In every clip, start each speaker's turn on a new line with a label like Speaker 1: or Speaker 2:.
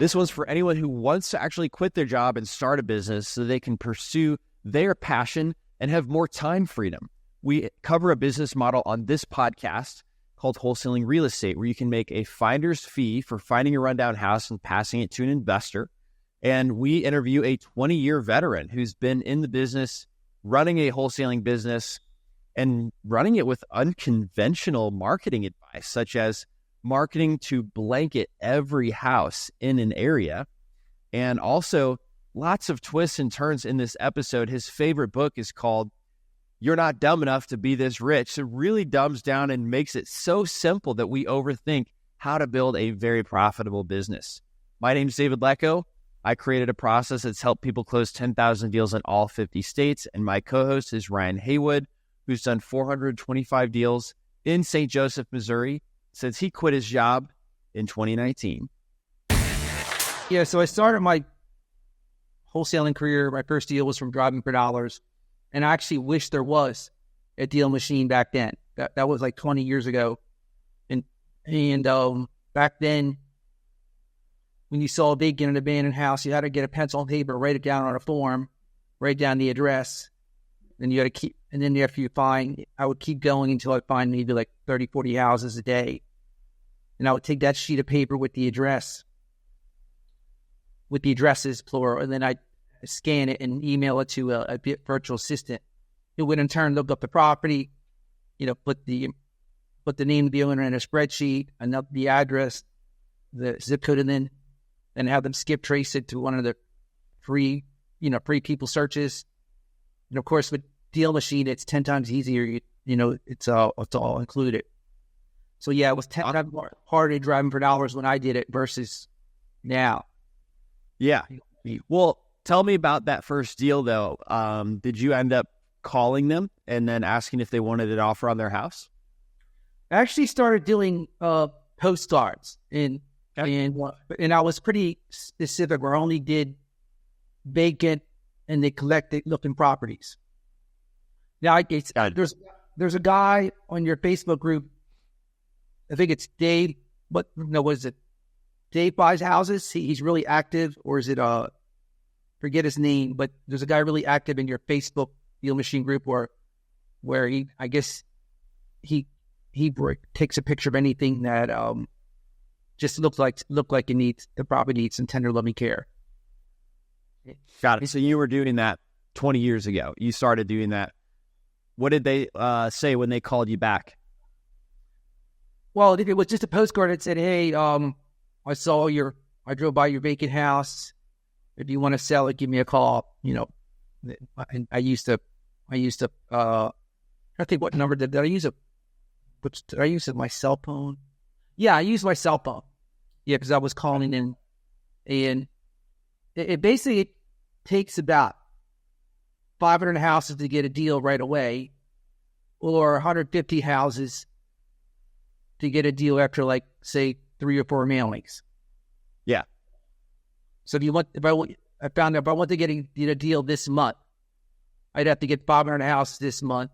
Speaker 1: This one's for anyone who wants to actually quit their job and start a business so they can pursue their passion and have more time freedom. We cover a business model on this podcast called Wholesaling Real Estate, where you can make a finder's fee for finding a rundown house and passing it to an investor. And we interview a 20-year veteran who's been in the business, running a wholesaling business, and running it with unconventional marketing advice, such as marketing to blanket every house in an area. And also lots of twists and turns in this episode. His favorite book is called You're Not Dumb Enough to Be This Rich. It really dumbs down and makes it so simple that we overthink how to build a very profitable business. My name is David Lecko. I created a process that's helped people close 10,000 deals in all 50 states. And my co-host is Ryan Haywood, who's done 425 deals in St. Joseph, Missouri, since he quit his job in 2019.
Speaker 2: Yeah, so I started my wholesaling career. My first deal was from Driving for Dollars, and I actually wish there was a DealMachine back then. That was like 20 years ago, and back then, when you saw a vacant and abandoned house, you had to get a pencil and paper, write it down on a form, write down the address, then you had to keep. And then after you find, I would keep going until I find maybe like 30, 40 houses a day. And I would take that sheet of paper with the addresses, plural, and then I'd scan it and email it to a virtual assistant who would in turn look up the property, put the name of the owner in a spreadsheet, and up the address, the zip code, and have them skip trace it to one of the free people searches. And of course, with DealMachine, it's 10 times easier. It's all included. So yeah, it was 10 times harder Driving for Dollars when I did it versus now.
Speaker 1: Yeah. Well, tell me about that first deal though. Did you end up calling them and then asking if they wanted an offer on their house?
Speaker 2: I actually started doing postcards and I was pretty specific where I only did vacant and neglected looking properties. Now, there's a guy on your Facebook group, I think it's Dave, what is it? Dave Buys Houses. He's really active, or is it, forget his name, but there's a guy really active in your Facebook DealMachine group where he takes a picture of anything that just look like the property needs some tender loving care.
Speaker 1: Got it. So you were doing that 20 years ago. You started doing that. What did they say when they called you back?
Speaker 2: Well, if it was just a postcard that said, "Hey, I drove by your vacant house. If you want to sell it, give me a call." And I used to. I think what number did I use? Did I use my cell phone? Yeah, I used my cell phone. Yeah, because I was calling in, and it basically takes about 500 houses to get a deal right away, or 150 houses to get a deal after, like, say, 3 or 4 mailings.
Speaker 1: Yeah.
Speaker 2: So if I want to get a deal this month, I'd have to get 500 houses this month,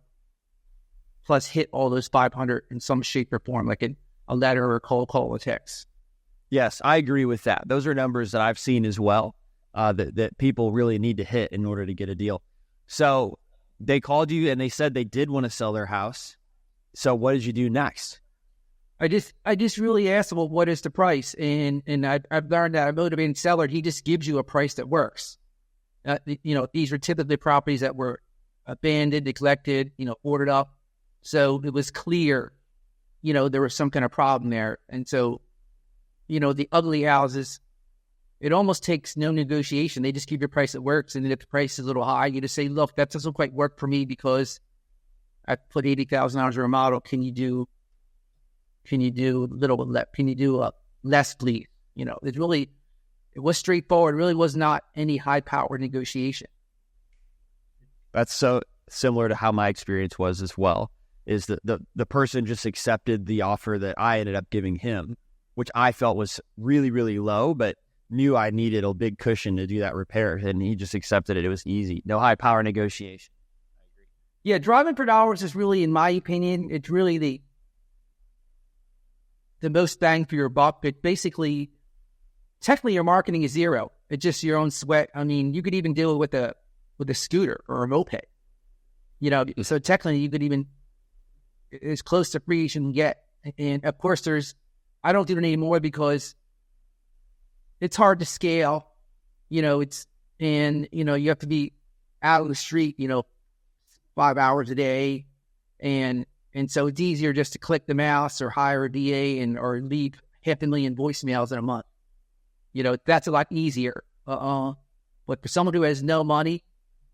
Speaker 2: plus hit all those 500 in some shape or form, like a letter or a cold call or text.
Speaker 1: Yes, I agree with that. Those are numbers that I've seen as well, that people really need to hit in order to get a deal. So they called you and they said they did want to sell their house. So what did you do next?
Speaker 2: I just really asked them, well, what is the price? And I've learned that a motivated seller, he just gives you a price that works. These are typically properties that were abandoned, neglected, ordered up. So it was clear, there was some kind of problem there. And so, the ugly houses, it almost takes no negotiation. They just give you a price that works. And then if the price is a little high, you just say, look, that doesn't quite work for me because I put $80,000 in a remodel. Can you do less, please? It was straightforward. It really was not any high power negotiation.
Speaker 1: That's so similar to how my experience was as well, is that the person just accepted the offer that I ended up giving him, which I felt was really, really low, but knew I needed a big cushion to do that repair, and he just accepted it. It was easy. No high power negotiation.
Speaker 2: Yeah, driving for dollars is really, in my opinion, it's really the most bang for your buck. It basically, technically your marketing is zero. It's just your own sweat. I mean, you could even do it with a scooter or a moped. So technically you could even, as close to free as you can get. And of course I don't do it anymore because it's hard to scale. You have to be out on the street, 5 hours a day. And so it's easier just to click the mouse or hire a DA or leave 500,000 voicemails in a month. That's a lot easier. But for someone who has no money,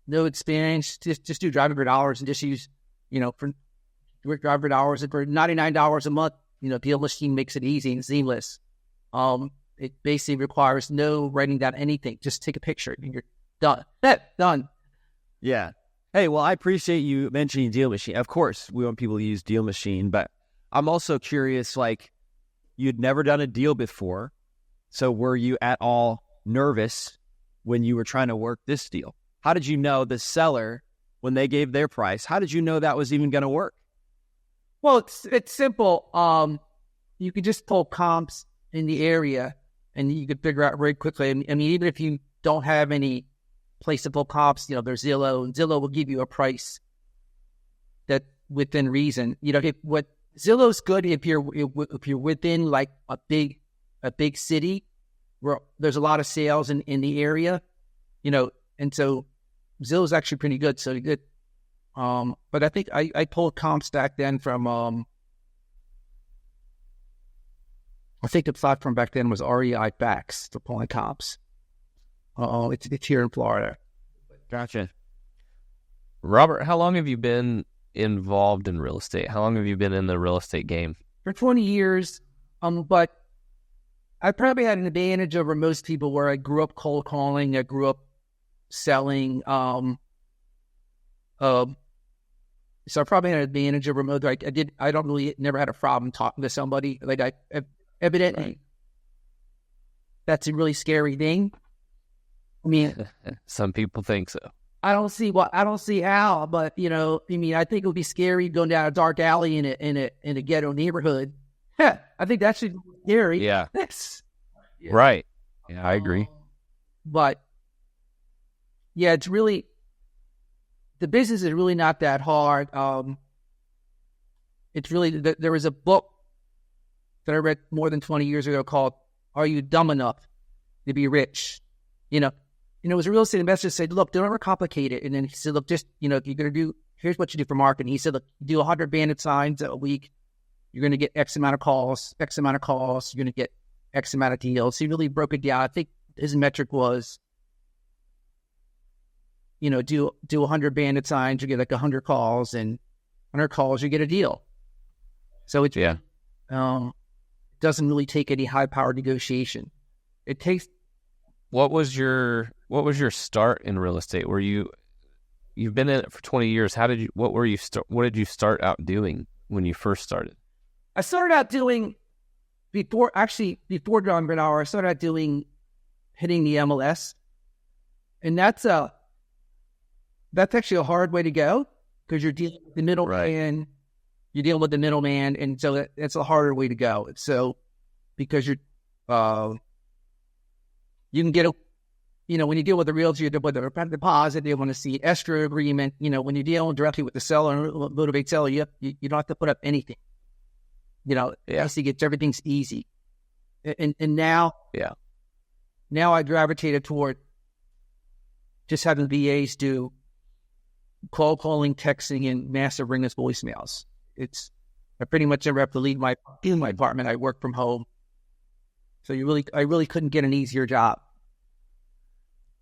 Speaker 2: no experience, just do $500 and just use, for $500 and for $99 a month, DealMachine makes it easy and seamless. It basically requires no writing down anything. Just take a picture and you're done. Done.
Speaker 1: Yeah. Hey, well, I appreciate you mentioning DealMachine. Of course, we want people to use DealMachine, but I'm also curious, you'd never done a deal before. So were you at all nervous when you were trying to work this deal? How did you know the seller, when they gave their price, how did you know that was even going to work?
Speaker 2: Well, it's simple. You could just pull comps in the area and you could figure out very quickly. I mean, even if you don't have any place to pull comps, there's Zillow, and Zillow will give you a price that within reason. What Zillow's good if you're within like a big city where there's a lot of sales in the area, and so Zillow's actually pretty good. So good. But I think I pulled comps back then from, I think the platform back then was REI Facts for pulling comps. It's here in Florida.
Speaker 1: Gotcha.
Speaker 3: Robert, how long have you been involved in real estate? How long have you been in the real estate game?
Speaker 2: For 20 years. But I probably had an advantage over most people where I grew up cold calling. I grew up selling. So I probably had an advantage over most. Never had a problem talking to somebody. Evidently, that's a really scary thing. I mean,
Speaker 3: some people think so.
Speaker 2: I don't see how, but I think it would be scary going down a dark alley in a ghetto neighborhood. I think that should be scary.
Speaker 3: Yeah. Right. Yeah, I agree.
Speaker 2: But yeah, it's really, the business is really not that hard. It's really, there was a book that I read more than 20 years ago called "Are You Dumb Enough to Be Rich?" It was a real estate investor said, look, don't overcomplicate it. And then he said, look, just, if you're going to do, here's what you do for marketing. He said, look, do 100 bandit signs a week. You're going to get X amount of calls, you're going to get X amount of deals. He really broke it down. I think his metric was, do 100 bandit signs, you get like 100 calls, and 100 calls, you get a deal. So it's, doesn't really take any high powered negotiation. It takes.
Speaker 3: What was your start in real estate? You've been in it for 20 years. What did you start out doing when you first started?
Speaker 2: I started out doing before John Bernauer, I started out doing hitting the MLS. And that's actually a hard way to go because you're dealing with the middleman. Right. You're dealing with the middleman, and so that's a harder way to go. So because you can get when you deal with the realtor, you deal with the deposit, they want to see escrow agreement. When you're dealing directly with the seller, motivate seller, you don't have to put up anything. Everything's easy. And now, now I gravitated toward just having VAs do calling, texting, and massive ringless voicemails. I pretty much never have to leave my apartment. I work from home. So I really couldn't get an easier job.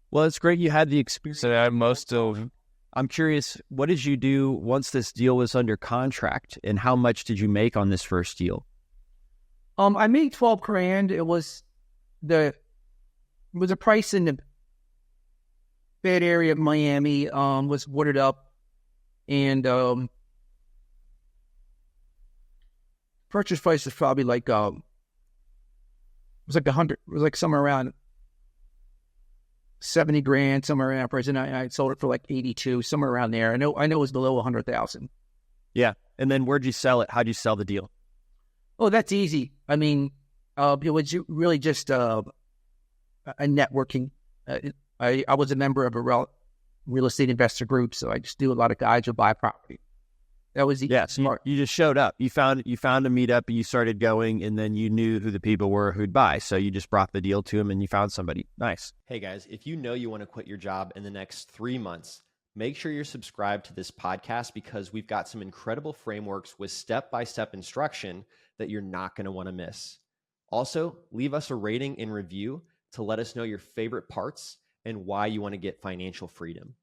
Speaker 1: Well, it's great you had the experience.
Speaker 3: So
Speaker 1: I'm curious, what did you do once this deal was under contract, and how much did you make on this first deal?
Speaker 2: I made $12,000. It was a price in the bad area of Miami. Was watered up, and purchase price was probably like it was like 100. It was like somewhere around $70,000, somewhere around price, and I sold it for like 82, somewhere around there. I know it was below 100,000.
Speaker 1: Yeah, and then where'd you sell it? How'd you sell the deal?
Speaker 2: Oh, that's easy. I mean, it was really just a networking. I was a member of a real estate investor group, so I just do a lot of guys who buy property. That was smart.
Speaker 1: You just showed up. You found a meetup, and you started going, and then you knew who the people were who'd buy. So you just brought the deal to them, and you found somebody. Nice.
Speaker 4: Hey guys, if you know you want to quit your job in the next 3 months, make sure you're subscribed to this podcast because we've got some incredible frameworks with step-by-step instruction that you're not going to want to miss. Also, leave us a rating and review to let us know your favorite parts and why you want to get financial freedom.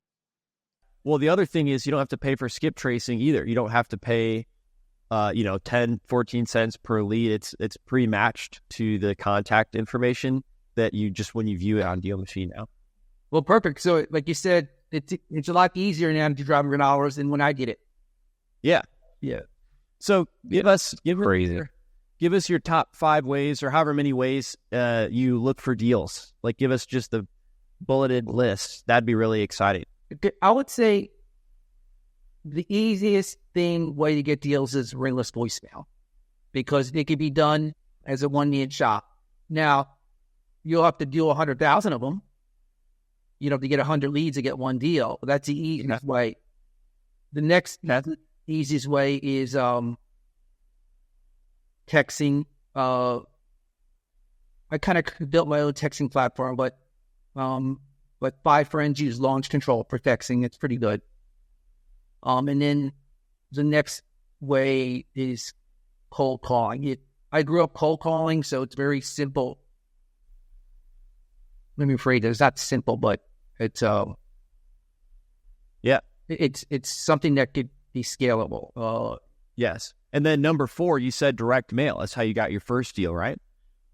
Speaker 1: Well, the other thing is you don't have to pay for skip tracing either. You don't have to pay, 10, 14 cents per lead. It's pre-matched to the contact information that you just when you view it on DealMachine now.
Speaker 2: Well, perfect. So, like you said, it's a lot easier now to drive your dollars than when I did it.
Speaker 1: Yeah. So give us your top 5 ways or however many ways you look for deals. Like give us just the bulleted list. That'd be really exciting.
Speaker 2: I would say the easiest way to get deals is ringless voicemail because it can be done as a one-man shop. Now, you'll have to do 100,000 of them. You know, to get 100 leads to get one deal. That's the easiest way. The next easiest way is texting. I kind of built my own texting platform, but 5 friends use launch control for texting. It's pretty good. And then the next way is cold calling. I grew up cold calling, so it's very simple. Let me rephrase it. It's not simple, but it's it's something that could be scalable.
Speaker 1: Yes. And then number 4, you said direct mail. That's how you got your first deal, right?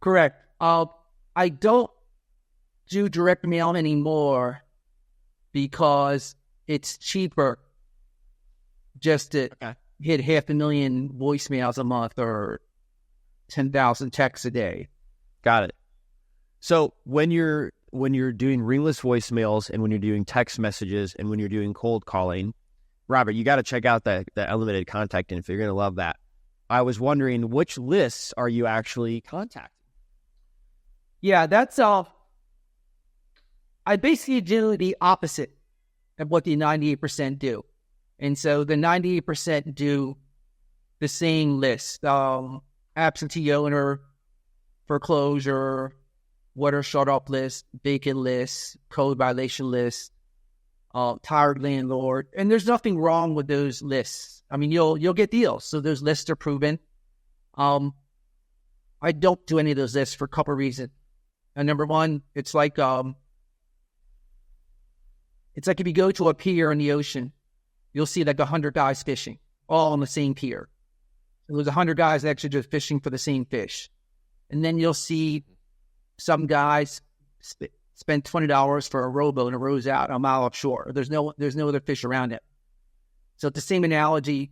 Speaker 2: Correct. I don't do direct mail anymore because it's cheaper just to hit 500,000 voicemails a month or 10,000 texts a day.
Speaker 1: Got it. So when you're doing ringless voicemails and when you're doing text messages and when you're doing cold calling, Robert, you got to check out the unlimited contact info. You're going to love that. I was wondering, which lists are you actually contacting?
Speaker 2: Yeah, that's I basically do the opposite of what the 98% do. And so the 98% do the same list. Absentee owner, foreclosure, water shut-off list, vacant list, code violation list, tired landlord. And there's nothing wrong with those lists. I mean, you'll get deals. So those lists are proven. I don't do any of those lists for a couple of reasons. And number one, it's like if you go to a pier in the ocean, you'll see like 100 guys fishing, all on the same pier. So there's 100 guys actually just fishing for the same fish. And then you'll see some guys spend $20 for a rowboat and it rows out a mile offshore. There's no other fish around it. So it's the same analogy,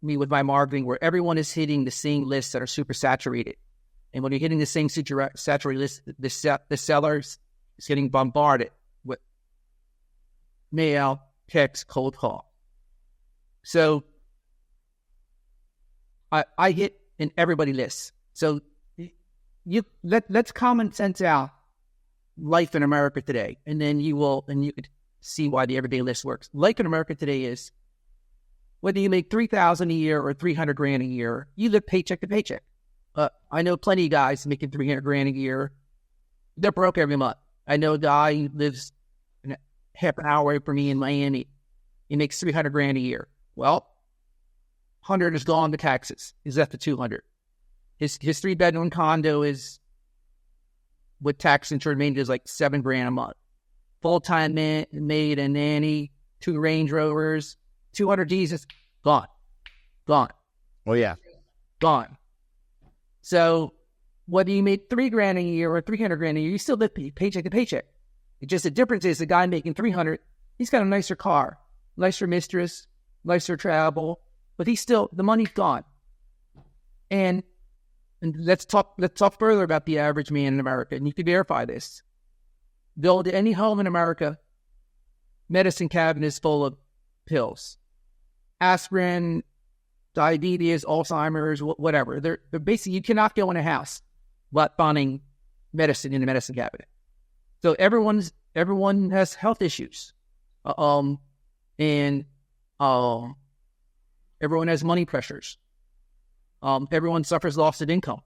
Speaker 2: me with my marketing, where everyone is hitting the same lists that are super saturated. And when you're hitting the same saturated list, the sellers is getting bombarded with mail, text, cold call. So I hit in everybody lists. So let's common sense out life in America today, and then you could see why the everyday list works. Life in America today is whether you make $3,000 a year or $300,000 a year, you live paycheck to paycheck. I know plenty of guys making $300,000 a year. They're broke every month. I know a guy who lives half an hour away from me in Miami. He makes $300,000 a year. Well, 100 is gone to taxes. He's left to 200. His 3-bedroom condo is, with tax insured maintenance, is like $7,000 a month. Full-time maid and nanny, 2 Range Rovers, 200 Gs, gone.
Speaker 1: Oh yeah,
Speaker 2: gone. So whether you make $3,000 a year or $300,000 a year, you still live paycheck to paycheck. It's just the difference is the guy making 300, he's got a nicer car, nicer mistress, nicer travel, but the money's gone. And let's talk further about the average man in America, and you can verify this. Build any home in America, medicine cabinet is full of pills, aspirin, diabetes, Alzheimer's, whatever. They're basically, you cannot go in a house without finding medicine in the medicine cabinet. So everyone has health issues, and everyone has money pressures. Everyone suffers loss of income.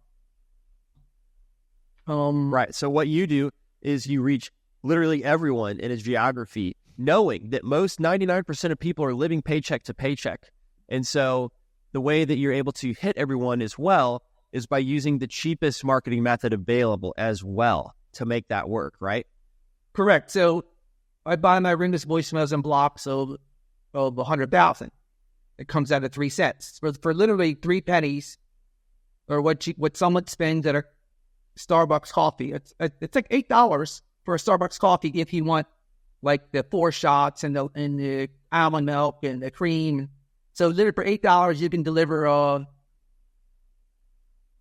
Speaker 1: Right. So what you do is you reach literally everyone in a geography, knowing that most 99% of people are living paycheck to paycheck. And so the way that you're able to hit everyone as well is by using the cheapest marketing method available as well to make that work, right?
Speaker 2: Correct. So I buy my ringless voicemails in blocks of 100,000. It comes out of 3 cents for literally 3 pennies, or what someone spends at a Starbucks coffee. It's like $8 for a Starbucks coffee if you want like the 4 shots and the almond milk and the cream. So literally for $8 you can deliver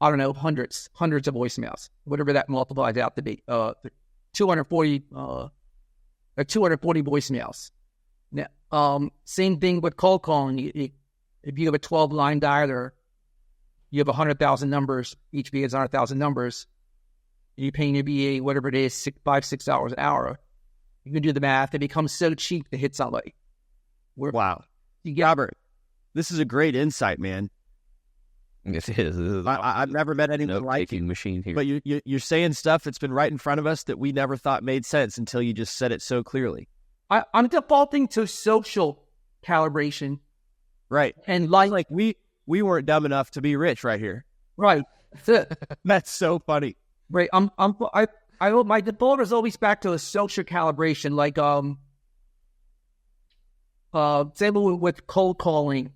Speaker 2: I don't know, hundreds of voicemails, whatever that multiplies out to be. 240 voicemails. Now, same thing with cold calling. If you have a 12-line dialer, you have 100,000 numbers. Each VA is 100,000 numbers. You're paying your VA whatever it is, $6 an hour. You can do the math. It becomes so cheap to hit somebody.
Speaker 1: Wow, Robert, this is a great insight, man.
Speaker 3: Yes, it is.
Speaker 1: I've never met anyone like you.
Speaker 3: Machine here.
Speaker 1: But you're saying stuff that's been right in front of us that we never thought made sense until you just said it so clearly.
Speaker 2: I'm defaulting to social calibration.
Speaker 1: Right.
Speaker 2: And
Speaker 1: like we weren't dumb enough to be rich right here.
Speaker 2: Right.
Speaker 1: That's so funny.
Speaker 2: Right. My default is always back to a social calibration. Like same with cold calling.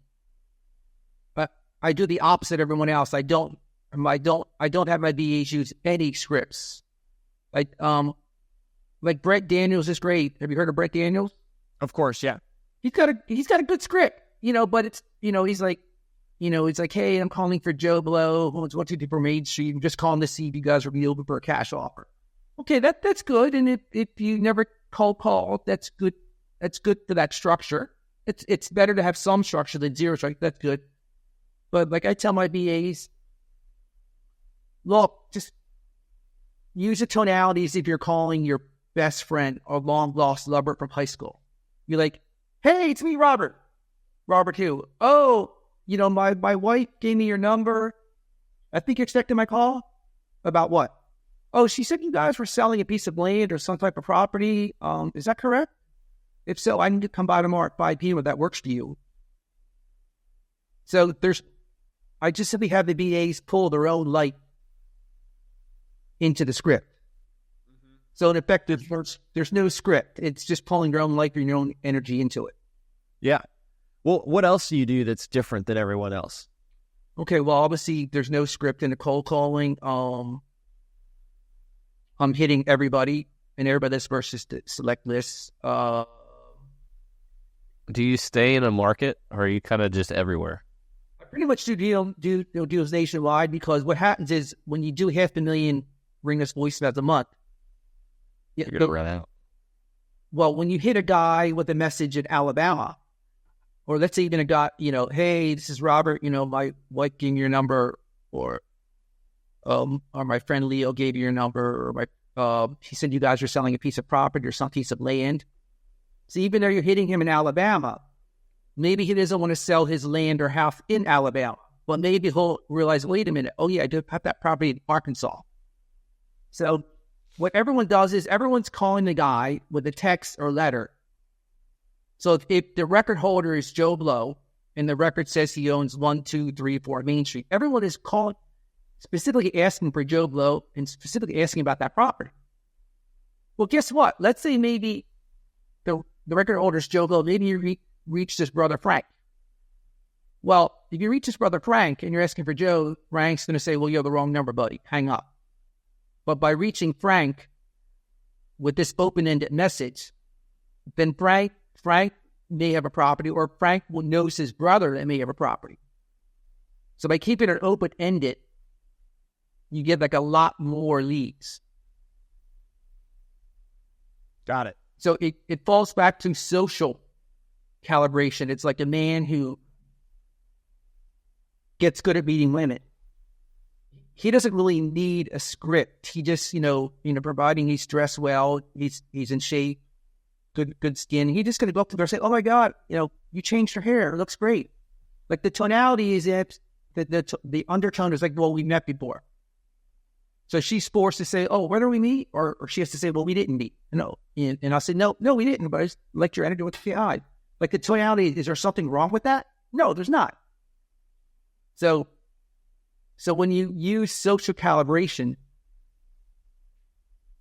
Speaker 2: I do the opposite of everyone else. I don't have my VAs use any scripts. Like Brett Daniels is great. Have you heard of Brett Daniels?
Speaker 1: Of course, yeah.
Speaker 2: He's got a good script, but it's, he's like, hey, I'm calling for Joe Blow, who owns 124 Main Street. I'm just calling to see if you guys are open for a cash offer. Okay, that's good. And if you never cold call, that's good. That's good for that structure. It's better to have some structure than zero structure. That's good. But like I tell my VAs, look, just use the tonalities if you're calling your best friend or long-lost lover from high school. You're like, hey, it's me, Robert. Robert who? Oh, my wife gave me your number. I think you're expecting my call. About what? Oh, she said you guys were selling a piece of land or some type of property. Is that correct? If so, I need to come by tomorrow at 5 p.m. if that works for you. So I just simply have the VAs pull their own light into the script. Mm-hmm. So in effect, there's no script. It's just pulling your own light and your own energy into it.
Speaker 1: Yeah. Well, what else do you do that's different than everyone else?
Speaker 2: Okay, well, obviously, there's no script in the cold calling. I'm hitting everybody, and everybody that's versus the select lists.
Speaker 3: Do you stay in a market, or are you kind of just everywhere?
Speaker 2: Pretty much do deals nationwide, because what happens is when you do 500,000 ringless voicemails a month,
Speaker 3: you're going to run out.
Speaker 2: Well, when you hit a guy with a message in Alabama, or let's say even a guy, hey, this is Robert, my wife gave me your number, or my friend Leo gave you your number, or he said you guys are selling a piece of property or some piece of land. So even though you're hitting him in Alabama, maybe he doesn't want to sell his land or house in Alabama, but maybe he'll realize, wait a minute, oh yeah, I do have that property in Arkansas. So what everyone does is everyone's calling the guy with a text or letter. So if the record holder is Joe Blow and the record says he owns 1, 2, 3, 4 Main Street, everyone is calling, specifically asking for Joe Blow and specifically asking about that property. Well, guess what? Let's say maybe the record holder is Joe Blow. Maybe you reach his brother Frank. Well, if you reach his brother Frank and you're asking for Joe, Frank's going to say, well, you have the wrong number, buddy. Hang up. But by reaching Frank with this open-ended message, then Frank may have a property, or Frank knows his brother that may have a property. So by keeping it open-ended, you get like a lot more leads.
Speaker 1: Got it.
Speaker 2: So it falls back to social calibration. It's like a man who gets good at meeting women. he doesn't really need a script. He just, providing he's dressed well, he's in shape, good skin. He's just going to go up to her and say, "Oh my God, you changed your hair. It looks great." Like the tonality is the undertone is like, "Well, we met before." So she's forced to say, "Oh, where do we meet?" Or she has to say, "Well, we didn't meet." No. And I'll say, no, we didn't, but I just like your energy with the eye. Like the tonality, is there something wrong with that? No, there's not. So when you use social calibration,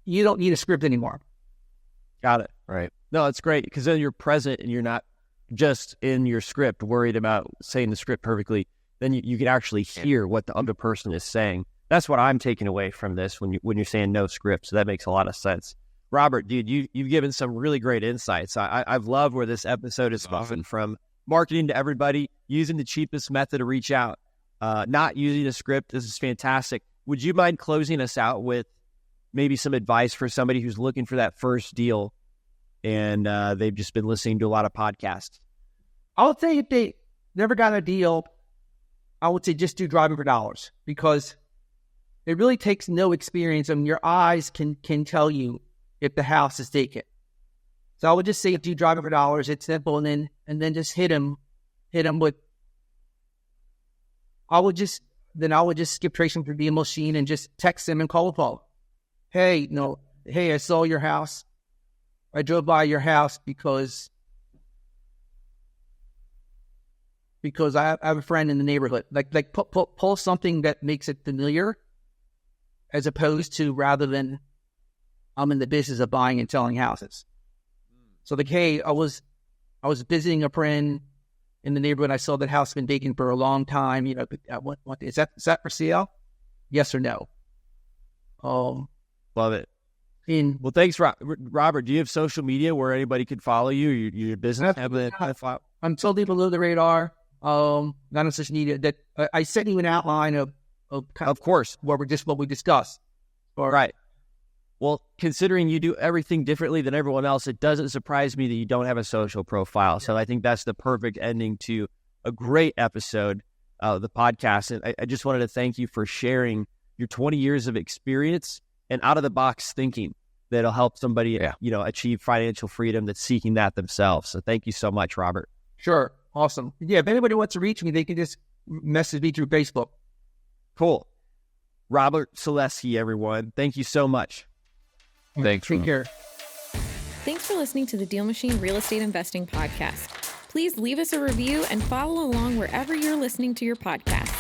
Speaker 2: you don't need a script anymore.
Speaker 1: Got it.
Speaker 3: Right.
Speaker 1: No, it's great because then you're present and you're not just in your script worried about saying the script perfectly. Then you can actually hear what the other person is saying. That's what I'm taking away from this when you're saying no script. So that makes a lot of sense. Robert, dude, you've given some really great insights. I've loved where this episode is moving from marketing to everybody, using the cheapest method to reach out, not using a script. This is fantastic. Would you mind closing us out with maybe some advice for somebody who's looking for that first deal and they've just been listening to a lot of podcasts?
Speaker 2: I would say if they never got a deal, I would say just do driving for dollars because it really takes no experience. I mean, your eyes can tell you if the house is vacant. So I would just say if you drive it for dollars, it's simple, and then just hit him with. I would just skip tracing through DealMachine and just text him and call a call. Hey, I saw your house. I drove by your house because I have a friend in the neighborhood. Like pull something that makes it familiar, as opposed to rather than I'm in the business of buying and selling houses. So hey, I was visiting a friend in the neighborhood. I saw that house been vacant for a long time. Is that for sale? Yes or no?
Speaker 1: Love it. Well, thanks, Robert. Do you have social media where anybody could follow you? Your business?
Speaker 2: I'm totally below the radar. Not on social media. That I sent you an outline of
Speaker 1: course,
Speaker 2: what we discussed.
Speaker 1: Right. Well, considering you do everything differently than everyone else, it doesn't surprise me that you don't have a social profile. So I think that's the perfect ending to a great episode of the podcast. And I just wanted to thank you for sharing your 20 years of experience and out-of-the-box thinking that'll help somebody, achieve financial freedom that's seeking that themselves. So thank you so much, Robert.
Speaker 2: Sure. Awesome. Yeah, if anybody wants to reach me, they can just message me through Facebook.
Speaker 1: Cool. Robert Suleski, everyone. Thank you so much.
Speaker 3: Thanks.
Speaker 2: Take care.
Speaker 5: Thanks for listening to the DealMachine Real Estate Investing Podcast. Please leave us a review and follow along wherever you're listening to your podcast.